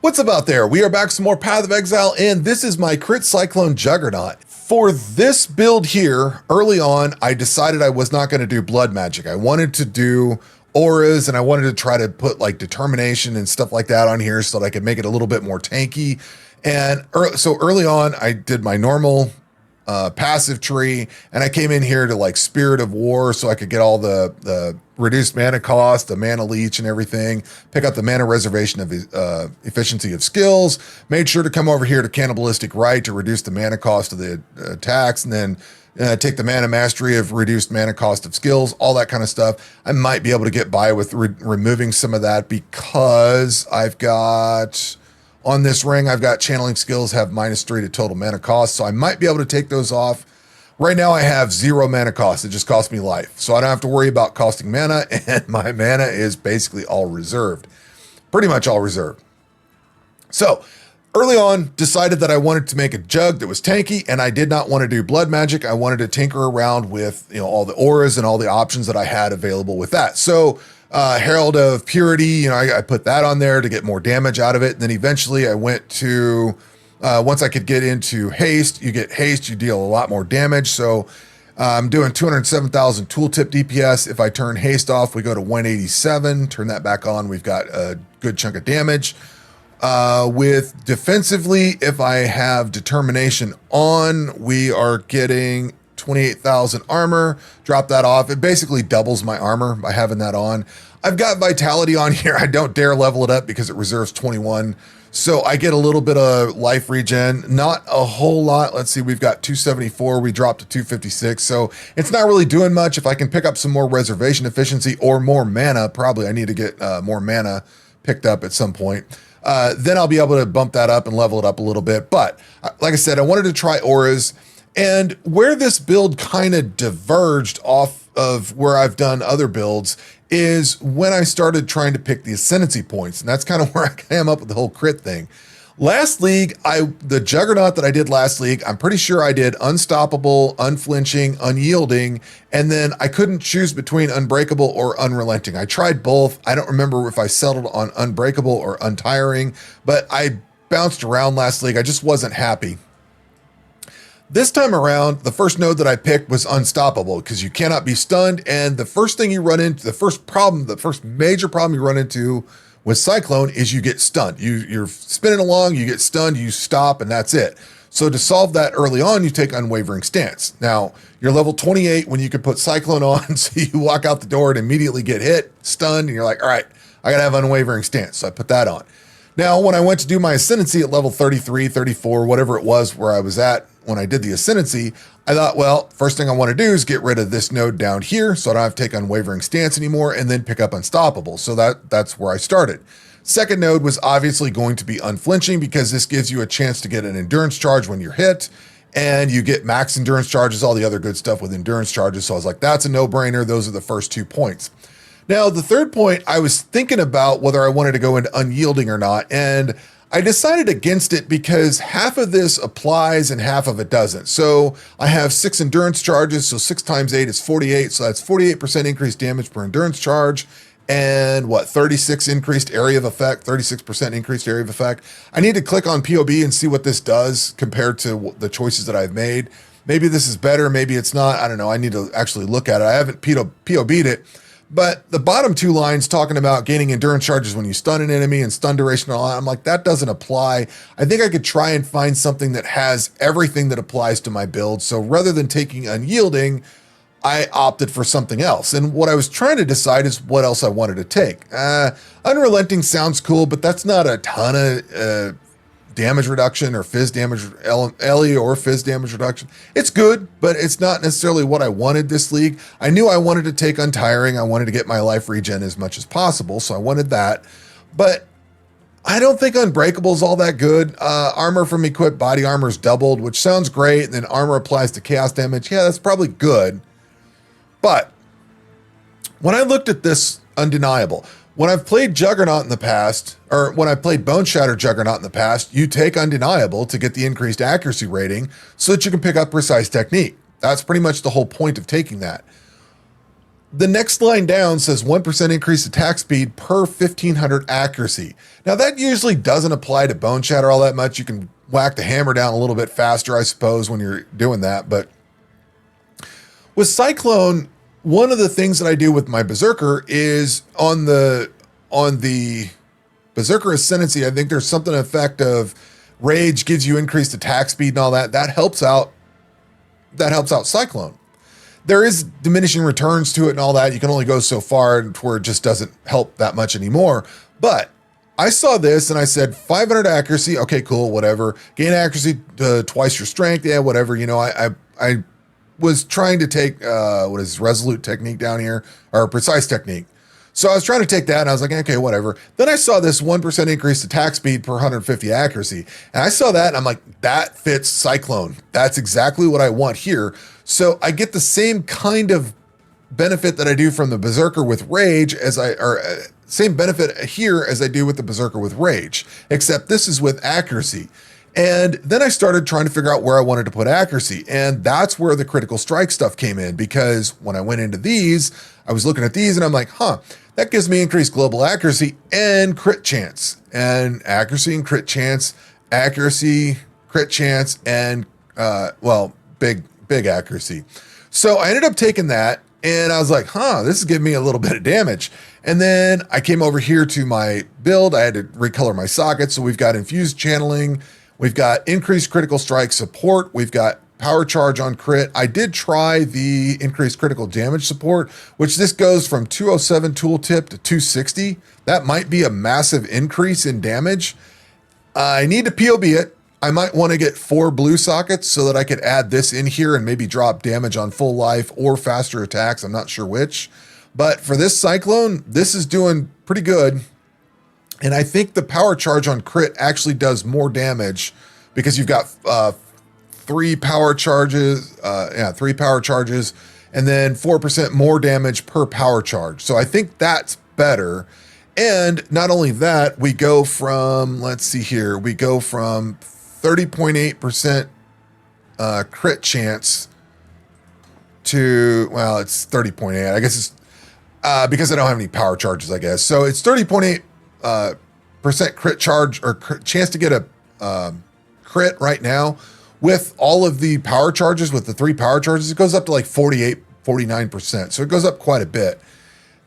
What's up out there? We are back with some more Path of Exile, and this is my crit Cyclone Juggernaut. For this build here, early on, I decided I was not going to do blood magic. I wanted to do auras, and I wanted to try to put like determination and stuff like that on here so that I could make it a little bit more tanky. And so early on, I did my normal passive tree, and I came in here to like Spirit of War so I could get all the reduced mana cost, the mana leech and everything, pick up the mana reservation of efficiency of skills, made sure to come over here to Cannibalistic Rite to reduce the mana cost of the attacks, and then take the mana mastery of reduced mana cost of skills, all that kind of stuff. I might be able to get by with removing some of that because I've got... On this ring, I've got channeling skills have -3 to total mana cost, so I might be able to take those off. Right now, I have 0 mana cost. It just costs me life, so I don't have to worry about costing mana, and my mana is basically all reserved. Pretty much all reserved. So, early on, decided that I wanted to make a jug that was tanky, and I did not want to do blood magic. I wanted to tinker around with, all the auras and all the options that I had available with that. So, Herald of Purity, I put that on there to get more damage out of it. And then eventually I went to, once I could get into haste, you get haste, you deal a lot more damage. So I'm doing 207,000 tooltip DPS. If I turn haste off, we go to 187, turn that back on. We've got a good chunk of damage. With defensively, if I have determination on, we are getting 28,000 armor. Drop that off. It basically doubles my armor by having that on. I've got vitality on here. I don't dare level it up because it reserves 21. So I get a little bit of life regen, not a whole lot. Let's see, we've got 274. We dropped to 256. So it's not really doing much. If I can pick up some more reservation efficiency or more mana, probably I need to get more mana picked up at some point. Then I'll be able to bump that up and level it up a little bit. But like I said, I wanted to try auras. And where this build kind of diverged off of where I've done other builds is when I started trying to pick the ascendancy points. And that's kind of where I came up with the whole crit thing. Last league, the Juggernaut that I did last league, I'm pretty sure I did Unstoppable, Unflinching, Unyielding, and then I couldn't choose between Unbreakable or Unrelenting. I tried both. I don't remember if I settled on Unbreakable or Untiring, but I bounced around last league. I just wasn't happy. This time around, the first node that I picked was Unstoppable because you cannot be stunned. And the first thing you run into, the first major problem you run into with Cyclone is you get stunned. You're spinning along, you get stunned, you stop, and that's it. So to solve that early on, you take Unwavering Stance. Now, you're level 28 when you can put Cyclone on, so you walk out the door and immediately get hit, stunned, and you're like, all right, I gotta have Unwavering Stance. So I put that on. Now, when I went to do my Ascendancy at level 33, 34, whatever it was where I was at when I did the Ascendancy, I thought, well, first thing I want to do is get rid of this node down here so I don't have to take Unwavering Stance anymore and then pick up Unstoppable. So that's where I started. Second node was obviously going to be Unflinching because this gives you a chance to get an Endurance Charge when you're hit, and you get max Endurance Charges, all the other good stuff with Endurance Charges. So I was like, that's a no-brainer. Those are the first 2 points. Now, the third point, I was thinking about whether I wanted to go into Unyielding or not, and I decided against it because half of this applies and half of it doesn't. So I have 6 endurance charges, so 6 times 8 is 48, so that's 48% increased damage per endurance charge, and 36 increased area of effect, 36% increased area of effect. I need to click on POB and see what this does compared to the choices that I've made. Maybe this is better, maybe it's not, I don't know, I need to actually look at it. I haven't POB'd it. But the bottom 2 lines talking about gaining endurance charges when you stun an enemy and stun duration and all that, I'm like, that doesn't apply. I think I could try and find something that has everything that applies to my build. So rather than taking Unyielding, I opted for something else. And what I was trying to decide is what else I wanted to take. Unrelenting sounds cool, but that's not a ton of damage reduction or fizz damage, LE or fizz damage reduction. It's good, but it's not necessarily what I wanted this league. I knew I wanted to take Untiring. I wanted to get my life regen as much as possible, so I wanted that. But I don't think Unbreakable is all that good. Armor from equipped body armor is doubled, which sounds great, and then armor applies to chaos damage. Yeah, that's probably good. But when I looked at this Undeniable, when I've played Juggernaut in the past, or when I played Bone Shatter Juggernaut in the past, you take Undeniable to get the increased accuracy rating so that you can pick up Precise Technique. That's pretty much the whole point of taking that. The next line down says 1% increased attack speed per 1500 accuracy. Now that usually doesn't apply to Bone Shatter all that much. You can whack the hammer down a little bit faster, I suppose, when you're doing that. But with Cyclone, one of the things that I do with my Berserker is on the Berserker Ascendancy, I think there's something in effect of Rage gives you increased attack speed and all that. That helps out Cyclone. There is diminishing returns to it and all that. You can only go so far where it just doesn't help that much anymore. But I saw this and I said 500 accuracy. Okay, cool, whatever. Gain accuracy to twice your strength. Yeah, whatever. You know, I was trying to take what is Resolute Technique down here, or Precise Technique. So I was trying to take that and I was like, okay, whatever. Then I saw this 1% increased attack speed per 150 accuracy. And I saw that and I'm like, that fits Cyclone. That's exactly what I want here. So I get the same kind of benefit that I do from the Berserker with Rage same benefit here as I do with the Berserker with Rage, except this is with accuracy. And then I started trying to figure out where I wanted to put accuracy. And that's where the critical strike stuff came in, because when I went into these, I was looking at these and I'm like, that gives me increased global accuracy and crit chance, and accuracy and crit chance, accuracy, crit chance, and big accuracy. So I ended up taking that and I was like, this is giving me a little bit of damage. And then I came over here to my build. I had to recolor my socket. So we've got infused channeling. We've got increased critical strike support. We've got power charge on crit. I did try the increased critical damage support, which this goes from 207 tooltip to 260. That might be a massive increase in damage. I need to POB it. I might want to get 4 blue sockets so that I could add this in here and maybe drop damage on full life or faster attacks. I'm not sure which. But for this Cyclone, this is doing pretty good. And I think the power charge on crit actually does more damage because you've got 3 power charges, and then 4% more damage per power charge. So I think that's better. And not only that, we go from, let's see here, we go from 30.8% crit chance to, well, it's 30.8. I guess it's because I don't have any power charges, I guess. So it's 30.8% crit charge, or chance to get a crit right now. With all of the power charges, with the 3 power charges, it goes up to like 48, 49%. So it goes up quite a bit.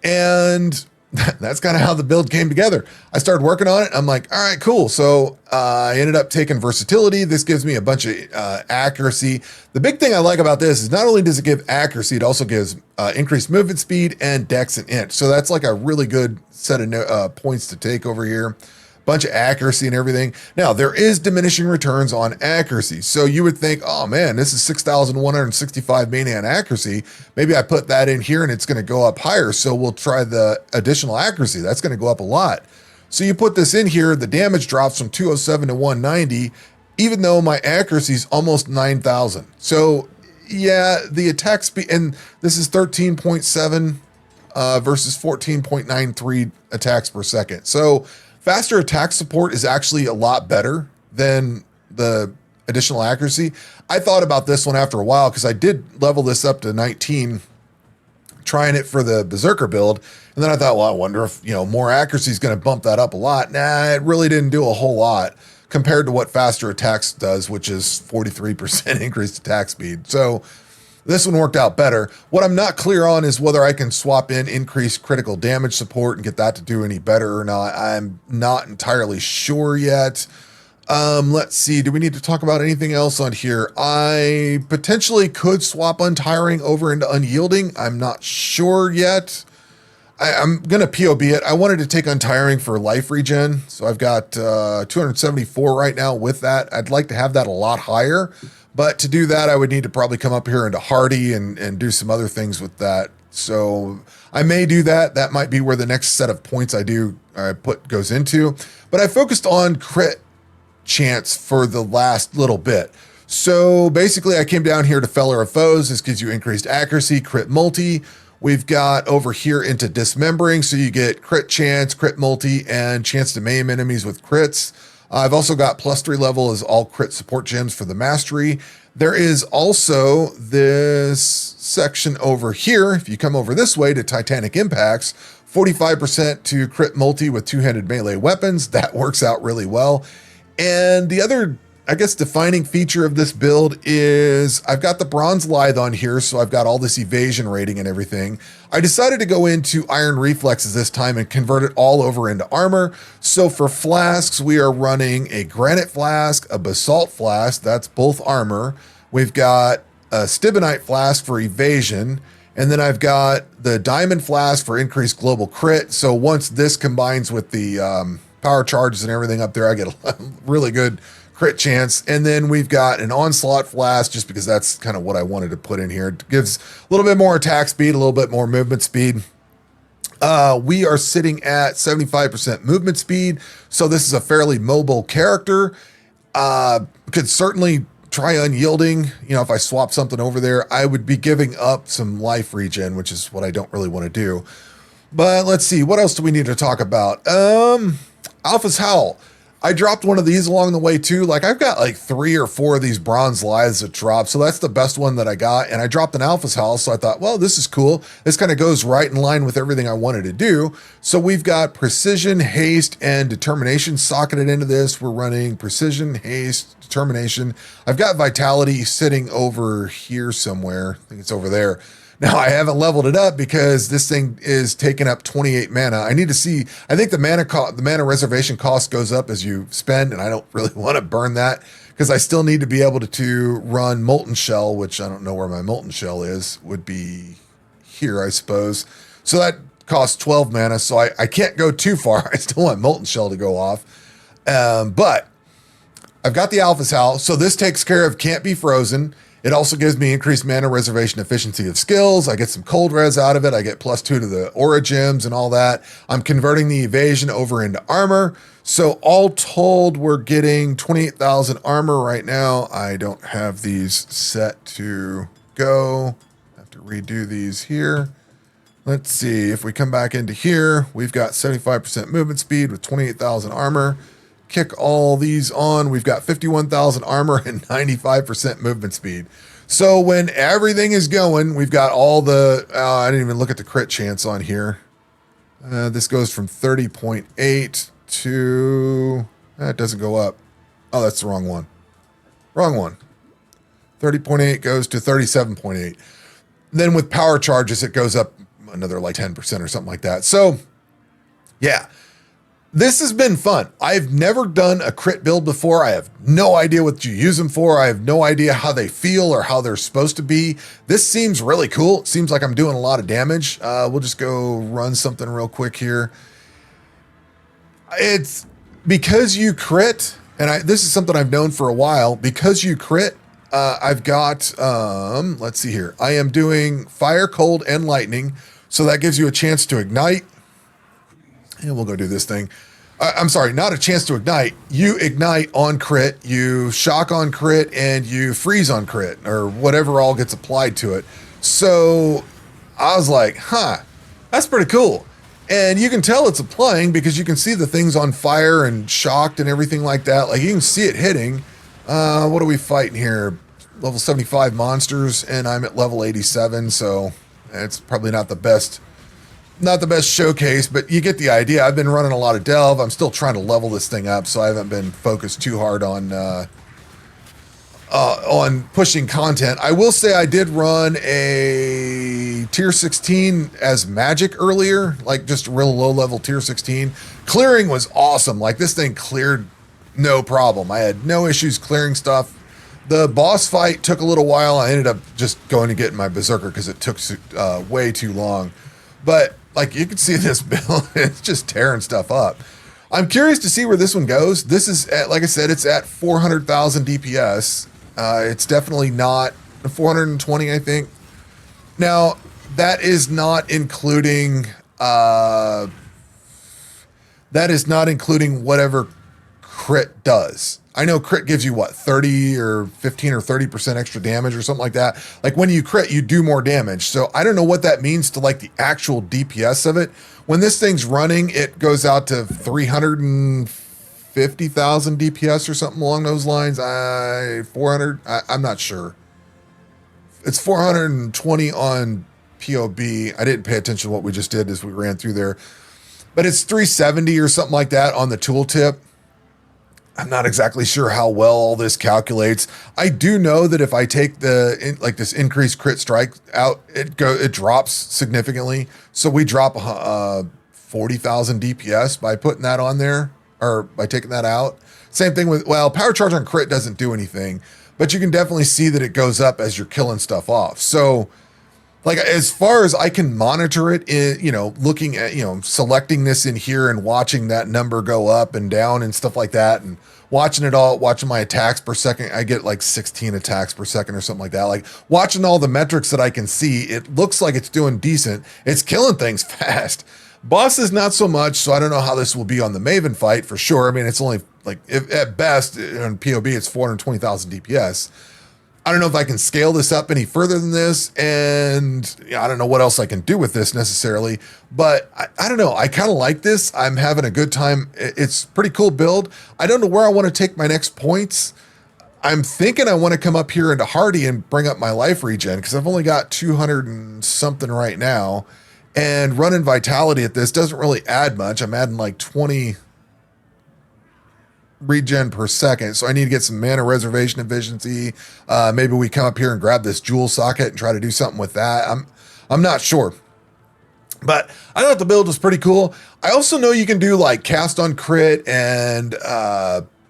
And that's kind of how the build came together. I started working on it. I'm like, all right, cool. So I ended up taking versatility. This gives me a bunch of accuracy. The big thing I like about this is not only does it give accuracy, it also gives increased movement speed and dex and int. So that's like a really good set of points to take over here. Bunch of accuracy and everything. Now, there is diminishing returns on accuracy. So you would think, oh man, this is 6,165 Manian accuracy. Maybe I put that in here and it's going to go up higher. So we'll try the additional accuracy. That's going to go up a lot. So you put this in here, the damage drops from 207 to 190, even though my accuracy is almost 9,000. So yeah, the attack speed, and this is 13.7 versus 14.93 attacks per second. So faster attack support is actually a lot better than the additional accuracy. I thought about this one after a while because I did level this up to 19, trying it for the Berserker build. And then I thought, well, I wonder if, more accuracy is going to bump that up a lot. Nah, it really didn't do a whole lot compared to what faster attacks does, which is 43% increased attack speed. So this one worked out better. What I'm not clear on is whether I can swap in increased critical damage support and get that to do any better or not. I'm not entirely sure yet. Let's see. Do we need to talk about anything else on here? I potentially could swap Untiring over into Unyielding. I'm not sure yet. I'm going to POB it. I wanted to take Untiring for life regen. So I've got 274 right now with that. I'd like to have that a lot higher. But to do that, I would need to probably come up here into Hardy and do some other things with that. So I may do that. That might be where the next set of points I put goes into. But I focused on crit chance for the last little bit. So basically I came down here to Feller of Foes. This gives you increased accuracy, crit multi. We've got over here into Dismembering. So you get crit chance, crit multi, and chance to maim enemies with crits. I've also got +3 level as all crit support gems for the mastery. There is also this section over here. If you come over this way to Titanic Impacts, 45% to crit multi with two-handed melee weapons. That works out really well. And the other, I guess, defining feature of this build is I've got the Bronze Lithe on here, so I've got all this evasion rating and everything. I decided to go into Iron Reflexes this time and convert it all over into armor. So for flasks, we are running a Granite Flask, a Basalt Flask, that's both armor. We've got a Stibonite Flask for evasion, and then I've got the Diamond Flask for increased global crit. So once this combines with the power charges and everything up there, I get a really good crit chance. And then we've got an Onslaught Flask, just because that's kind of what I wanted to put in here. It gives a little bit more attack speed, a little bit more movement speed. We are sitting at 75% movement speed, so this is a fairly mobile character. Could certainly try unyielding. You know, if I swap something over there, I would be giving up some life regen, which is what I don't really want to do. But let's see, what else do we need to talk about? Alpha's Howl. I dropped one of these along the way too. Like I've got like 3 or 4 of these Bronze Lithes that drop. So that's the best one that I got. And I dropped an Alpha's Howl. So I thought, well, this is cool. This kind of goes right in line with everything I wanted to do. So we've got Precision, Haste, and Determination socketed into this. We're running Precision, Haste, Determination. I've got Vitality sitting over here somewhere. I think it's over there. Now, I haven't leveled it up because this thing is taking up 28 mana. I need to see, I think the mana reservation cost goes up as you spend, and I don't really want to burn that because I still need to be able to run Molten Shell, which I don't know where my Molten Shell is, would be here, I suppose. So that costs 12 mana, so I can't go too far. I still want Molten Shell to go off. But I've got the Alpha's Howl, so this takes care of Can't Be Frozen. It also gives me increased mana reservation efficiency of skills. I get some cold res out of it. I get +2 to the aura gems and all that. I'm converting the evasion over into armor. So all told, we're getting 28,000 armor right now. I don't have these set to go. I have to redo these here. Let's see, if we come back into here, we've got 75% movement speed with 28,000 armor. Kick all these on. We've got 51,000 armor and 95% movement speed. So when everything is going, we've got all the, I didn't even look at the crit chance on here. This goes from 30.8 to, it doesn't go up. Oh, that's the wrong one. Wrong one. 30.8 goes to 37.8. Then with power charges, it goes up another like 10% or something like that. So yeah. This has been fun. I've never done a crit build before. I have no idea what you use them for. I have no idea how they feel or how they're supposed to be. This seems really cool. It seems like I'm doing a lot of damage. We'll just go run something real quick here. It's because you crit, and this is something I've known for a while. Because you crit, I've got, let's see here. I am doing fire, cold, and lightning. So that gives you a chance to ignite. And we'll go do this thing. I'm sorry, not a chance to ignite. You ignite on crit, you shock on crit, and you freeze on crit, or whatever all gets applied to it. So I was like, huh, that's pretty cool. And you can tell it's applying because you can see the things on fire and shocked and everything like that. Like you can see it hitting. What are we fighting here? Level 75 monsters, and I'm at level 87, so it's probably not the best showcase, but you get the idea. I've been running a lot of Delve. I'm still trying to level this thing up, so I haven't been focused too hard on pushing content. I will say I did run a tier 16 as magic earlier, like just real low level tier 16. Clearing was awesome. Like this thing cleared no problem. I had no issues clearing stuff. The boss fight took a little while. I ended up just going to get my Berserker because it took way too long. But like you can see this build, it's just tearing stuff up. I'm curious to see where this one goes. This is at, like I said, it's at 400,000 DPS. It's definitely not 420, I think. Now that is not including whatever crit does. I know crit gives you what, 30 or 15 or 30% extra damage or something like that. Like when you crit, you do more damage. So I don't know what that means to like the actual DPS of it. When this thing's running, it goes out to 350 50,000 DPS or something along those lines. 400. I'm not sure. It's 420 on POB. I didn't pay attention to what we just did as we ran through there, but it's 370 or something like that on the tooltip. I'm not exactly sure how well all this calculates. I do know that if I take this increased crit strike out, it drops significantly. So we drop 40,000 DPS by putting that on there, or by taking that out. Same thing with, well, power charge on crit doesn't do anything, but you can definitely see that it goes up as you're killing stuff off. So like, as far as I can monitor it, looking at, selecting this in here and watching that number go up and down and stuff like that, and watching it all, watching my attacks per second, I get like 16 attacks per second or something like that. Like, watching all the metrics that I can see, it looks like it's doing decent. It's killing things fast. Bosses, not so much, so I don't know how this will be on the Maven fight for sure. I mean, it's only, like, if, at best, on POB, it's 420,000 DPS. I don't know if I can scale this up any further than this, and I don't know what else I can do with this necessarily, but I don't know. I kind of like this. I'm having a good time. It's a pretty cool build. I don't know where I want to take my next points. I'm thinking I want to come up here into Hardy and bring up my life regen, because I've only got 200 and something right now, and running Vitality at this doesn't really add much. I'm adding like 20 regen per second, so I need to get some mana reservation efficiency. Maybe we come up here and grab this jewel socket and try to do something with that. I'm not sure, but I thought the build was pretty cool. I also know you can do like cast on crit and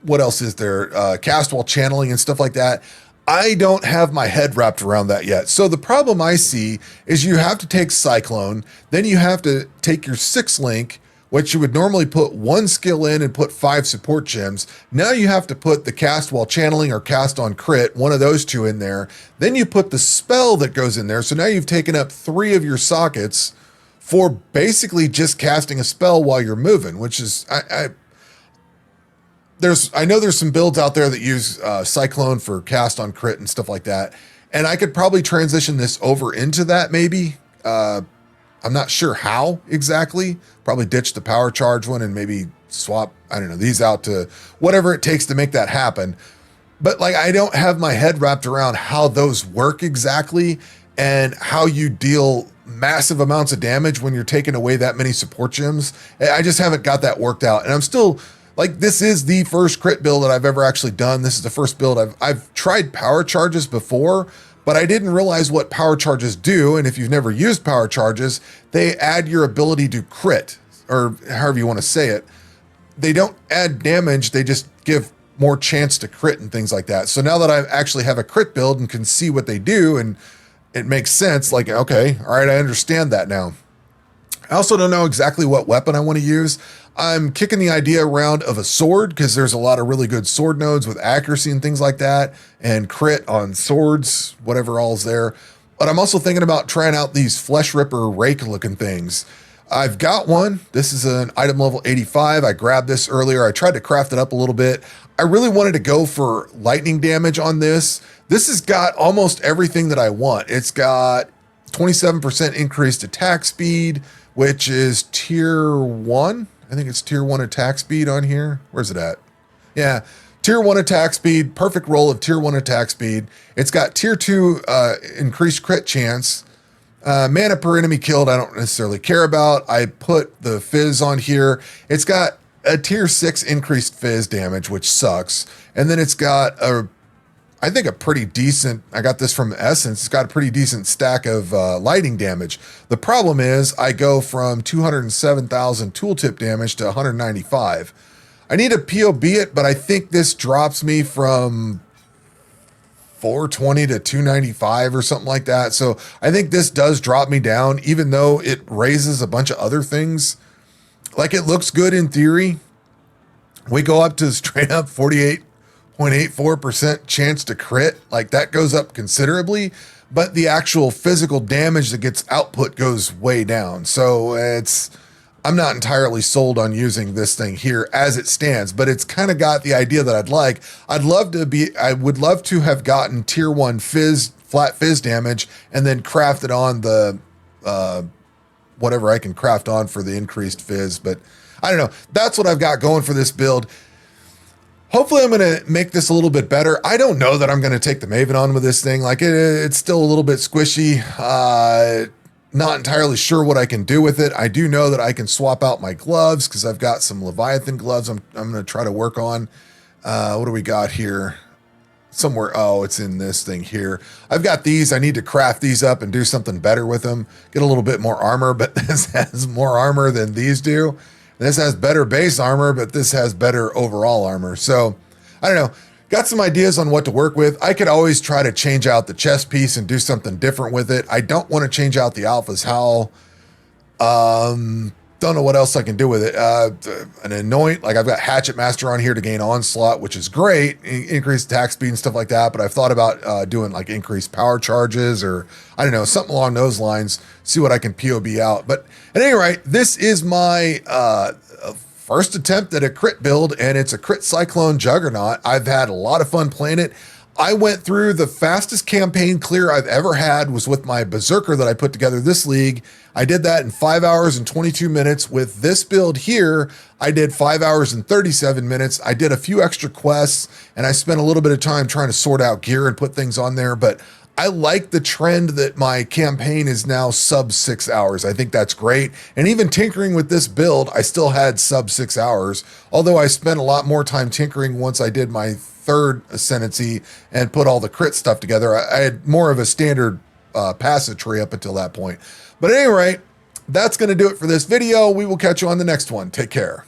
what else is there? Cast while channeling and stuff like that. I don't have my head wrapped around that yet. So the problem I see is you have to take Cyclone, then you have to take your 6 link, which you would normally put 1 skill in and put 5 support gems. Now you have to put the cast while channeling or cast on crit, one of those 2 in there. Then you put the spell that goes in there. So now you've taken up 3 of your sockets for basically just casting a spell while you're moving, which is, I know there's some builds out there that use Cyclone for cast on crit and stuff like that. And I could probably transition this over into that maybe. I'm not sure how exactly. Probably ditch the power charge one and maybe swap, I don't know, these out to whatever it takes to make that happen. But like, I don't have my head wrapped around how those work exactly and how you deal massive amounts of damage when you're taking away that many support gems. I just haven't got that worked out. And I'm still like, this is the first crit build that I've ever actually done. This is the first build I've tried power charges before, but I didn't realize what power charges do. And if you've never used power charges, they add your ability to crit, or however you want to say it. They don't add damage. They just give more chance to crit and things like that. So now that I actually have a crit build and can see what they do, and it makes sense, like, okay, all right, I understand that now. I also don't know exactly what weapon I want to use. I'm kicking the idea around of a sword, because there's a lot of really good sword nodes with accuracy and things like that, and crit on swords, whatever all's there. But I'm also thinking about trying out these flesh ripper rake looking things. I've got one. This is an item level 85. I grabbed this earlier. I tried to craft it up a little bit. I really wanted to go for lightning damage on this. This has got almost everything that I want. It's got 27% increased attack speed, which is tier 1. I think it's tier 1 attack speed on here. Where's it at? Yeah, tier 1 attack speed, perfect roll of tier 1 attack speed. It's got tier 2 increased crit chance. Mana per enemy killed, I don't necessarily care about. I put the fizz on here. It's got a tier 6 increased fizz damage, which sucks. And then it's got I think a pretty decent, I got this from Essence, it's got a pretty decent stack of lighting damage. The problem is I go from 207,000 tooltip damage to 195. I need to POB it, but I think this drops me from 420 to 295 or something like that. So I think this does drop me down, even though it raises a bunch of other things. Like, it looks good in theory. We go up to straight up 48.84% chance to crit. Like, that goes up considerably, but the actual physical damage that gets output goes way down. So I'm not entirely sold on using this thing here as it stands, but it's kind of got the idea that I'd like. I would love to have gotten tier 1 fizz, flat fizz damage, and then crafted on the, whatever I can craft on for the increased fizz. But I don't know. That's what I've got going for this build. Hopefully I'm going to make this a little bit better. I don't know that I'm going to take the Maven on with this thing. Like it's still a little bit squishy. Not entirely sure what I can do with it. I do know that I can swap out my gloves because I've got some Leviathan gloves I'm going to try to work on. What do we got here? Somewhere, oh, it's in this thing here. I've got these. I need to craft these up and do something better with them. Get a little bit more armor, but this has more armor than these do. This has better base armor, but this has better overall armor. So, I don't know. Got some ideas on what to work with. I could always try to change out the chest piece and do something different with it. I don't want to change out the Alpha's Howl. Don't know what else I can do with it. An Anoint, like I've got Hatchet Master on here to gain Onslaught, which is great. Increased attack speed and stuff like that. But I've thought about doing like increased power charges or I don't know, something along those lines. See what I can POB out. But at any rate, this is my first attempt at a crit build, and it's a crit Cyclone Juggernaut. I've had a lot of fun playing it. I went through the fastest campaign clear I've ever had was with my Berserker that I put together this league. I did that in 5 hours and 22 minutes. With this build here, I did 5 hours and 37 minutes. I did a few extra quests, and I spent a little bit of time trying to sort out gear and put things on there, but I like the trend that my campaign is now sub 6 hours. I think that's great. And even tinkering with this build, I still had sub 6 hours, although I spent a lot more time tinkering once I did my third ascendancy and put all the crit stuff together. I had more of a standard passive tree up until that point. But at any rate, that's going to do it for this video. We will catch you on the next one. Take care.